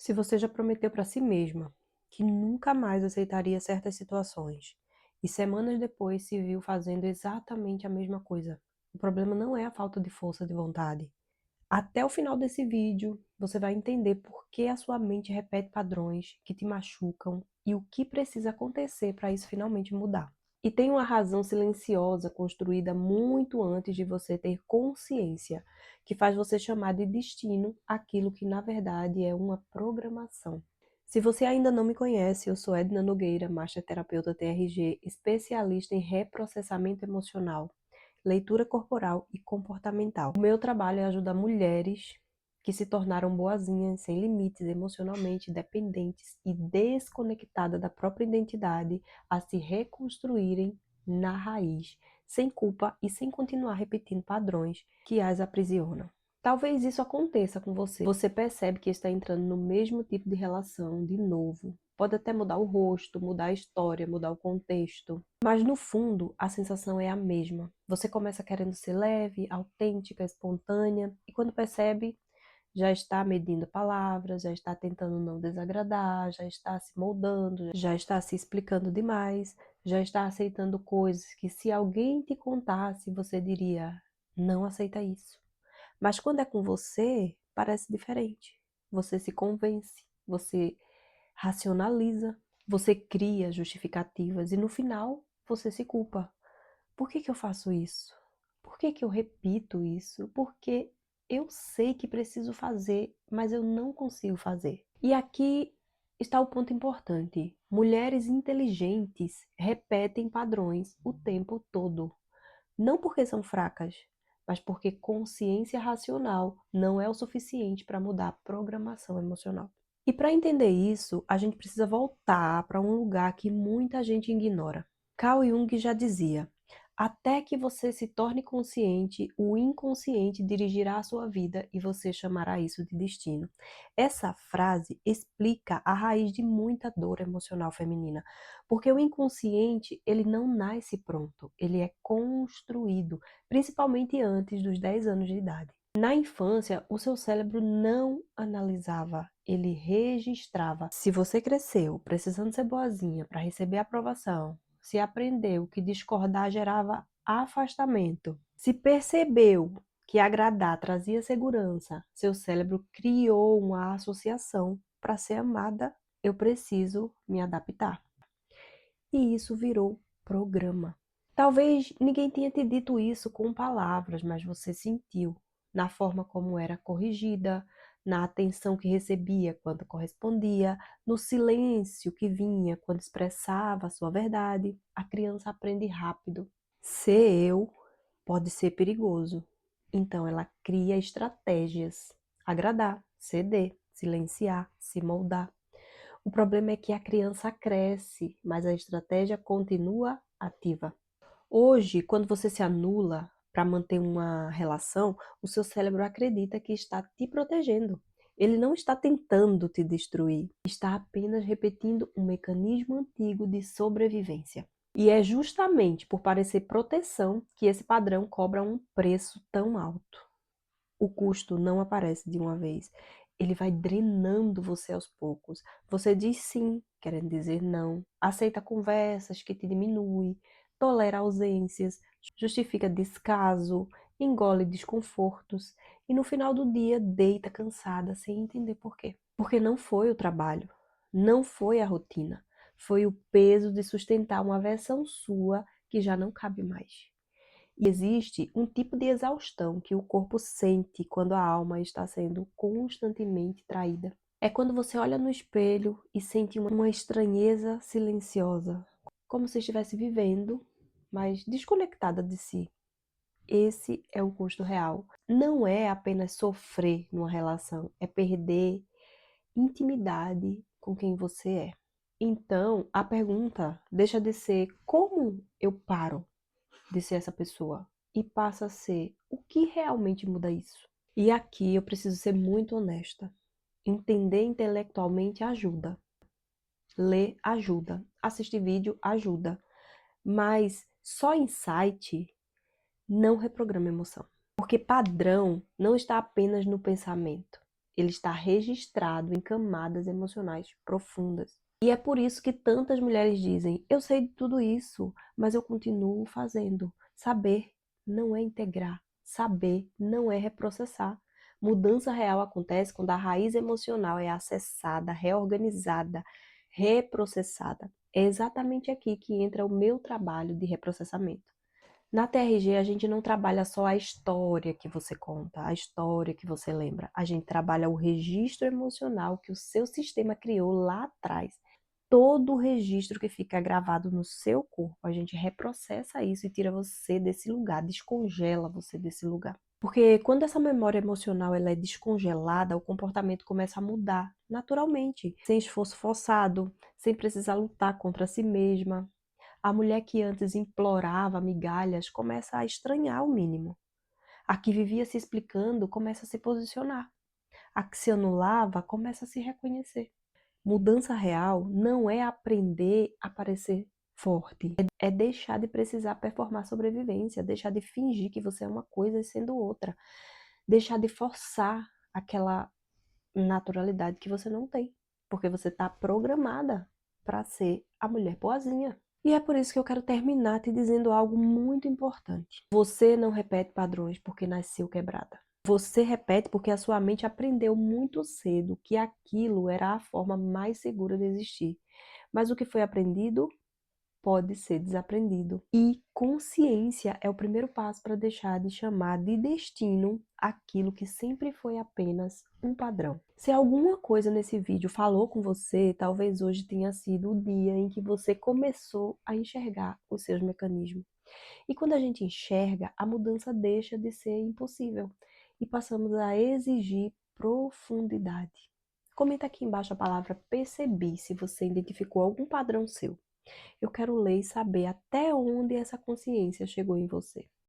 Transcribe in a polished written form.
Se você já prometeu para si mesma que nunca mais aceitaria certas situações e semanas depois se viu fazendo exatamente a mesma coisa, o problema não é a falta de força de vontade. Até o final desse vídeo, você vai entender por que a sua mente repete padrões que te machucam e o que precisa acontecer para isso finalmente mudar. E tem uma razão silenciosa construída muito antes de você ter consciência, que faz você chamar de destino aquilo que na verdade é uma programação. Se você ainda não me conhece, eu sou Edna Nogueira, Master Terapeuta TRG, especialista em reprocessamento emocional, leitura corporal e comportamental. O meu trabalho é ajudar mulheres que se tornaram boazinhas, sem limites, emocionalmente dependentes e desconectadas da própria identidade, a se reconstruírem na raiz, sem culpa e sem continuar repetindo padrões que as aprisionam. Talvez isso aconteça com você. Você percebe que está entrando no mesmo tipo de relação de novo. Pode até mudar o rosto, mudar a história, mudar o contexto. Mas no fundo, a sensação é a mesma. Você começa querendo ser leve, autêntica, espontânea, e quando percebe, já está medindo palavras, já está tentando não desagradar, já está se moldando, já está se explicando demais, já está aceitando coisas que se alguém te contasse, você diria, não aceita isso. Mas quando é com você, parece diferente. Você se convence, você racionaliza, você cria justificativas e no final você se culpa. Por que eu faço isso? Por que eu repito isso? Porque eu sei que preciso fazer, mas eu não consigo fazer. E aqui está o ponto importante. Mulheres inteligentes repetem padrões o tempo todo. Não porque são fracas, mas porque consciência racional não é o suficiente para mudar a programação emocional. E para entender isso, a gente precisa voltar para um lugar que muita gente ignora. Carl Jung já dizia: até que você se torne consciente, o inconsciente dirigirá a sua vida e você chamará isso de destino. Essa frase explica a raiz de muita dor emocional feminina, porque o inconsciente, ele não nasce pronto, ele é construído, principalmente antes dos 10 anos de idade. Na infância, o seu cérebro não analisava, ele registrava. Se você cresceu precisando ser boazinha para receber aprovação, se aprendeu que discordar gerava afastamento, se percebeu que agradar trazia segurança, seu cérebro criou uma associação para ser amada, eu preciso me adaptar. E isso virou programa. Talvez ninguém tenha te dito isso com palavras, mas você sentiu na forma como era corrigida, na atenção que recebia quando correspondia, no silêncio que vinha quando expressava a sua verdade. A criança aprende rápido. Ser eu pode ser perigoso. Então ela cria estratégias. Agradar, ceder, silenciar, se moldar. O problema é que a criança cresce, mas a estratégia continua ativa. Hoje, quando você se anula para manter uma relação, o seu cérebro acredita que está te protegendo. Ele não está tentando te destruir, está apenas repetindo um mecanismo antigo de sobrevivência. E é justamente por parecer proteção que esse padrão cobra um preço tão alto. O custo não aparece de uma vez. Ele vai drenando você aos poucos. Você diz sim, querendo dizer não. Aceita conversas que te diminuem, tolera ausências, justifica descaso, engole desconfortos e no final do dia deita cansada sem entender por quê. Porque não foi o trabalho, não foi a rotina, foi o peso de sustentar uma versão sua que já não cabe mais. E existe um tipo de exaustão que o corpo sente quando a alma está sendo constantemente traída. É quando você olha no espelho e sente uma estranheza silenciosa, como se estivesse vivendo, mas desconectada de si. Esse é o custo real. Não é apenas sofrer numa relação, é perder intimidade com quem você é. Então, a pergunta deixa de ser como eu paro de ser essa pessoa e passa a ser o que realmente muda isso. E aqui eu preciso ser muito honesta. Entender intelectualmente ajuda. Ler ajuda. Assistir vídeo ajuda. Mas só insight não reprograma emoção. Porque padrão não está apenas no pensamento. ele está registrado em camadas emocionais profundas. E é por isso que tantas mulheres dizem: eu sei de tudo isso, mas eu continuo fazendo. Saber não é integrar, saber não é reprocessar. Mudança real acontece quando a raiz emocional é acessada, reorganizada, reprocessada. É exatamente aqui que entra o meu trabalho de reprocessamento. Na TRG, a gente não trabalha só a história que você conta, a história que você lembra. A gente trabalha o registro emocional que o seu sistema criou lá atrás. Todo o registro que fica gravado no seu corpo, a gente reprocessa isso e tira você desse lugar, descongela você desse lugar. Porque quando essa memória emocional ela é descongelada, o comportamento começa a mudar naturalmente, sem esforço forçado, sem precisar lutar contra si mesma. A mulher que antes implorava migalhas começa a estranhar o mínimo. A que vivia se explicando começa a se posicionar. A que se anulava começa a se reconhecer. Mudança real não é aprender a parecer forte, é deixar de precisar performar sobrevivência, deixar de fingir que você é uma coisa e sendo outra, deixar de forçar aquela naturalidade que você não tem, porque você está programada para ser a mulher boazinha. E é por isso que eu quero terminar te dizendo algo muito importante. Você não repete padrões porque nasceu quebrada. Você repete porque a sua mente aprendeu muito cedo que aquilo era a forma mais segura de existir. Mas o que foi aprendido pode ser desaprendido. E consciência é o primeiro passo para deixar de chamar de destino aquilo que sempre foi apenas um padrão. Se alguma coisa nesse vídeo falou com você, talvez hoje tenha sido o dia em que você começou a enxergar os seus mecanismos. E quando a gente enxerga, a mudança deixa de ser impossível e passamos a exigir profundidade. Comenta aqui embaixo a palavra percebi se você identificou algum padrão seu. Eu quero ler e saber até onde essa consciência chegou em você.